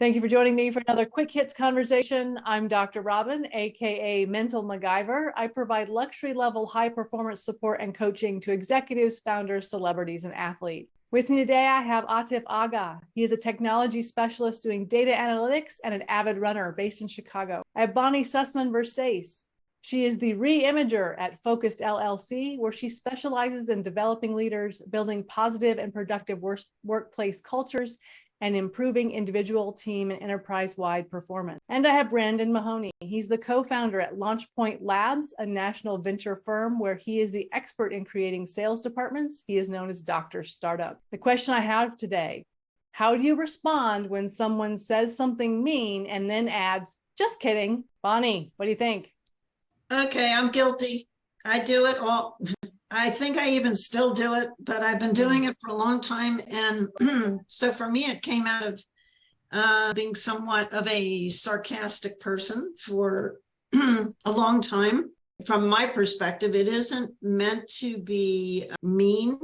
Thank you for joining me for another Quick Hits conversation. I'm Dr. Robyn, aka Mental MacGyver. I provide luxury level high performance support and coaching to executives, founders, celebrities, and athletes. With me today, I have Atif Agha. He is a technology specialist doing data analytics and an avid runner based in Chicago. I have Bonnie Sussman-Versace. She is the re-imager at Focused LLC, where she specializes in developing leaders, building positive and productive workplace cultures, and improving individual, team, and enterprise-wide performance. And I have Brandon Mahoney. He's the co-founder at LaunchPoint Labs, a national venture firm where he is the expert in creating sales departments. He is known as Dr. Startup. The question I have today, how do you respond when someone says something mean and then adds, just kidding? Bonnie, what do you think? Okay, I'm guilty. I do it all. I think I even still do it, but I've been doing it for a long time. And so for me, it came out of being somewhat of a sarcastic person for a long time. From my perspective, it isn't meant to be mean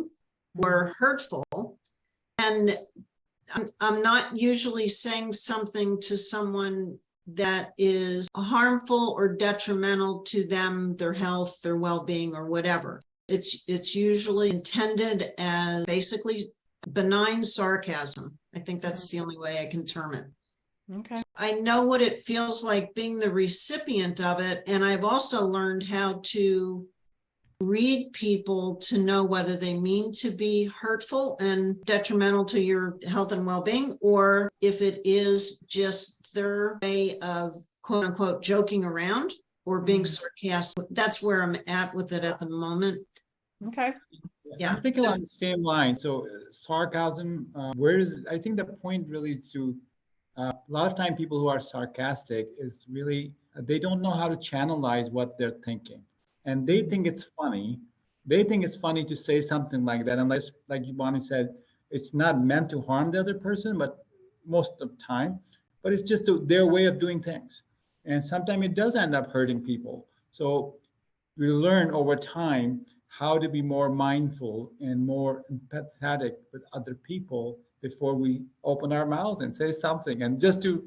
or hurtful. And I'm not usually saying something to someone that is harmful or detrimental to them, their health, their well-being, or whatever. It's usually intended as basically benign sarcasm. I think that's the only way I can term it. Okay. So I know what it feels like being the recipient of it. And I've also learned how to read people to know whether they mean to be hurtful and detrimental to your health and well-being, or if it is just their way of quote unquote joking around or being sarcastic. That's where I'm at with it at the moment. Okay. Yeah, I'm thinking along the same line. So sarcasm, I think the point really is to, a lot of time people who are sarcastic is really, they don't know how to channelize what they're thinking. And they think it's funny. They think it's funny to say something like that. Unless, like Bonnie said, it's not meant to harm the other person, but most of the time, but it's just their way of doing things. And sometimes it does end up hurting people. So we learn over time how to be more mindful and more empathetic with other people before we open our mouth and say something. And just to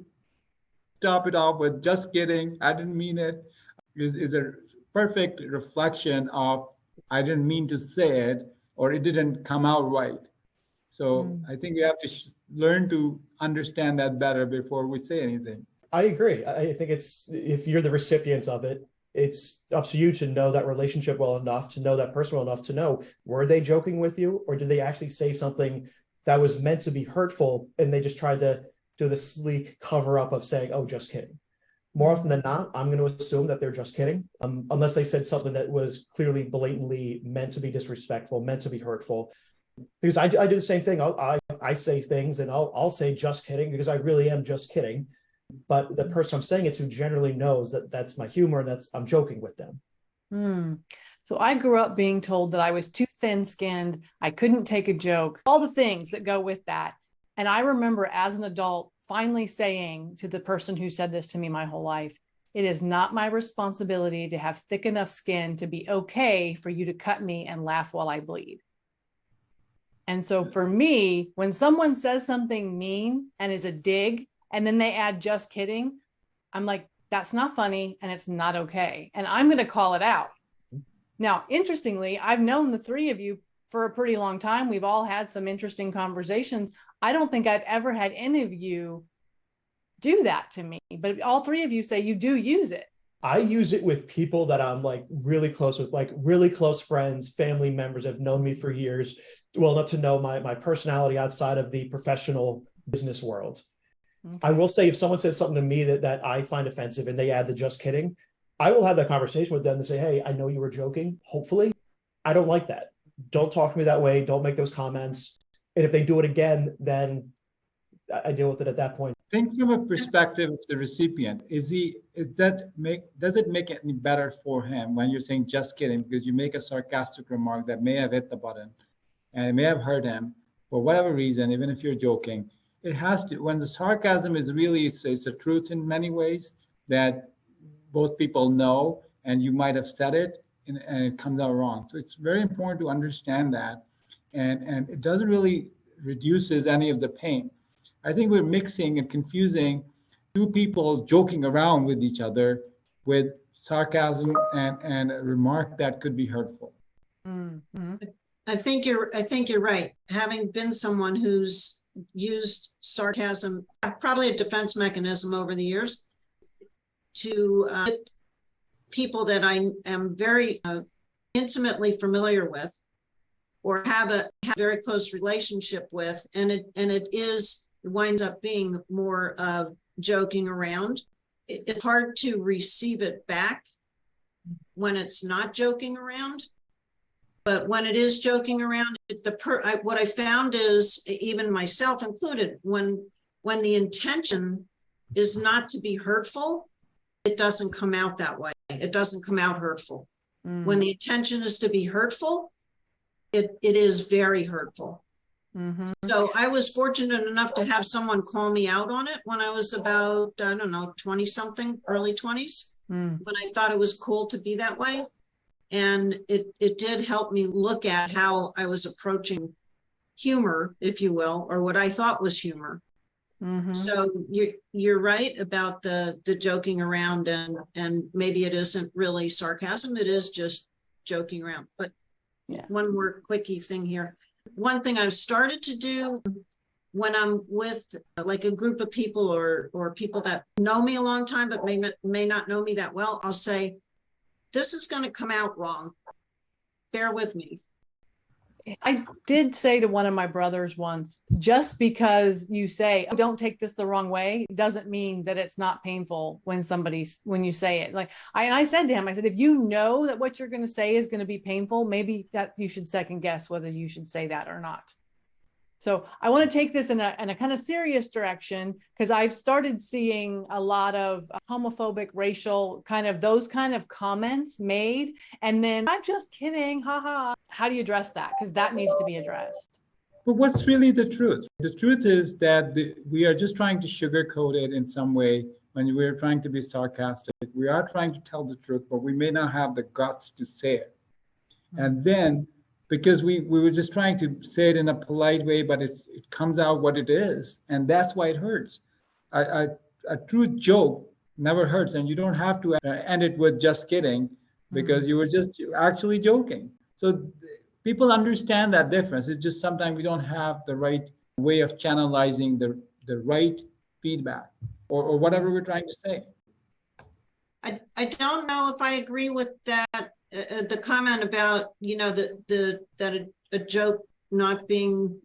top it off with just kidding, I didn't mean it, is a perfect reflection of I didn't mean to say it, or it didn't come out right. So I think we have to learn to understand that better before we say anything. I agree. I think it's, if you're the recipient of it, it's up to you to know that relationship well enough, to know that person well enough to know, were they joking with you, or did they actually say something that was meant to be hurtful and they just tried to do the sleek cover up of saying, oh, just kidding. More often than not, I'm going to assume that they're just kidding, unless they said something that was clearly blatantly meant to be disrespectful, meant to be hurtful. Because I do the same thing. I say things and I'll say just kidding because I really am just kidding. But the person I'm saying it to generally knows that that's my humor, and I'm joking with them. So I grew up being told that I was too thin-skinned, I couldn't take a joke, all the things that go with that. And I remember as an adult finally saying to the person who said this to me my whole life, it is not my responsibility to have thick enough skin to be okay for you to cut me and laugh while I bleed. And so for me, when someone says something mean and is a dig, and then they add just kidding, I'm like, that's not funny and it's not okay. And I'm going to call it out. Now, interestingly, I've known the three of you for a pretty long time. We've all had some interesting conversations. I don't think I've ever had any of you do that to me, but all three of you say you do use it. I use it with people that I'm like really close with, like really close friends, family members have known me for years, well enough to know my personality outside of the professional business world. Okay. I will say if someone says something to me that I find offensive and they add the just kidding, I will have that conversation with them and say, hey, I know you were joking. Hopefully, I don't like that. Don't talk to me that way. Don't make those comments. And if they do it again, then I deal with it at that point. Think from a perspective of the recipient. Does it make it any better for him when you're saying just kidding, because you make a sarcastic remark that may have hit the button and it may have hurt him for whatever reason, even if you're joking. It has to, when the sarcasm is really, it's a truth in many ways that both people know, and you might have said it and it comes out wrong. So it's very important to understand that. And it doesn't really reduces any of the pain. I think we're mixing and confusing two people joking around with each other with sarcasm and a remark that could be hurtful. Mm-hmm. I think you're right. Having been someone who's used sarcasm, probably a defense mechanism over the years, to people that I am very intimately familiar with, or have a very close relationship with, and it winds up being more joking around. It's hard to receive it back when it's not joking around. But when it is joking around, what I found is, even myself included, when the intention is not to be hurtful, it doesn't come out that way. It doesn't come out hurtful. When the intention is to be hurtful, it is very hurtful. Mm-hmm. So I was fortunate enough to have someone call me out on it when I was about, I don't know, 20 something, early 20s, when I thought it was cool to be that way. And it did help me look at how I was approaching humor, if you will, or what I thought was humor. Mm-hmm. So you're right about the joking around, and maybe it isn't really sarcasm. It is just joking around. But yeah. One more quickie thing here. One thing I've started to do when I'm with like a group of people or people that know me a long time but may not know me that well, I'll say, this is going to come out wrong. Bear with me. I did say to one of my brothers once, just because you say, oh, don't take this the wrong way, doesn't mean that it's not painful when you say it. Like I said to him, I said, if you know that what you're going to say is going to be painful, maybe that you should second guess whether you should say that or not. So I want to take this in a kind of serious direction, because I've started seeing a lot of homophobic, racial, those kind of comments made. And then, I'm just kidding, haha. How do you address that? Because that needs to be addressed. But what's really the truth? The truth is that we are just trying to sugarcoat it in some way when we're trying to be sarcastic. We are trying to tell the truth, but we may not have the guts to say it. And then, because we were just trying to say it in a polite way, but it comes out what it is, and that's why it hurts. A true joke never hurts, and you don't have to end it with just kidding, because you were just actually joking. So people understand that difference. It's just sometimes we don't have the right way of channelizing the right feedback or whatever we're trying to say. I don't know if I agree with that. The comment about, that a joke not being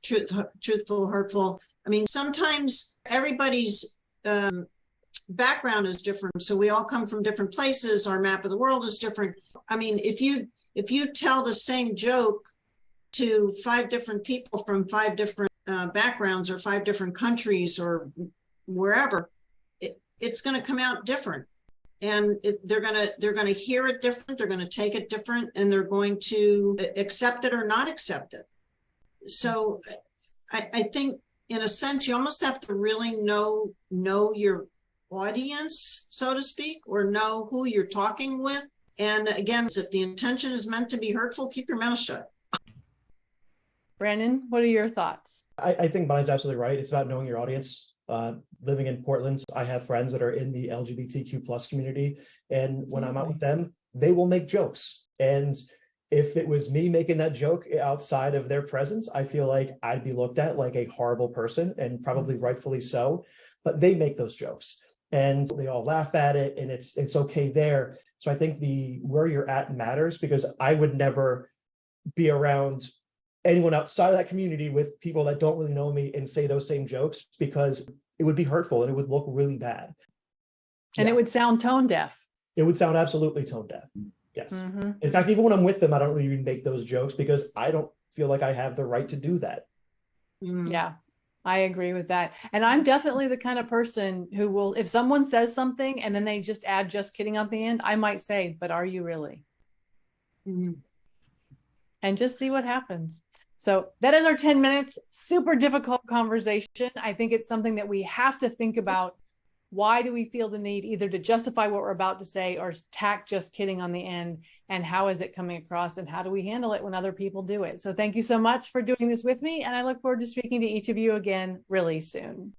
truthful, hurtful. I mean, sometimes everybody's background is different. So we all come from different places. Our map of the world is different. I mean, if you tell the same joke to 5 different people from 5 different backgrounds or 5 different countries or wherever, it's going to come out different. And they're gonna hear it different. They're gonna take it different, and they're going to accept it or not accept it. So, I think, in a sense, you almost have to really know your audience, so to speak, or know who you're talking with. And again, if the intention is meant to be hurtful, keep your mouth shut. Brandon, what are your thoughts? I think Bonnie's absolutely right. It's about knowing your audience. Living in Portland, I have friends that are in the LGBTQ plus community, and when I'm out with them, they will make jokes. And if it was me making that joke outside of their presence, I feel like I'd be looked at like a horrible person, and probably rightfully so. But they make those jokes, and they all laugh at it, and it's okay there. So I think where you're at matters, because I would never be around anyone outside of that community with people that don't really know me and say those same jokes, because it would be hurtful and it would look really bad. And it would sound tone deaf. It would sound absolutely tone deaf. Yes. Mm-hmm. In fact, even when I'm with them, I don't really even make those jokes, because I don't feel like I have the right to do that. Yeah, I agree with that. And I'm definitely the kind of person who will, if someone says something and then they just add just kidding at the end, I might say, but are you really? And just see what happens. So that is our 10 minutes. Super difficult conversation. I think it's something that we have to think about Why do we feel the need either to justify what we're about to say or tack just kidding on the end? And how is it coming across, and how do we handle it when other people do it? So thank you so much for doing this with me. And I look forward to speaking to each of you again really soon.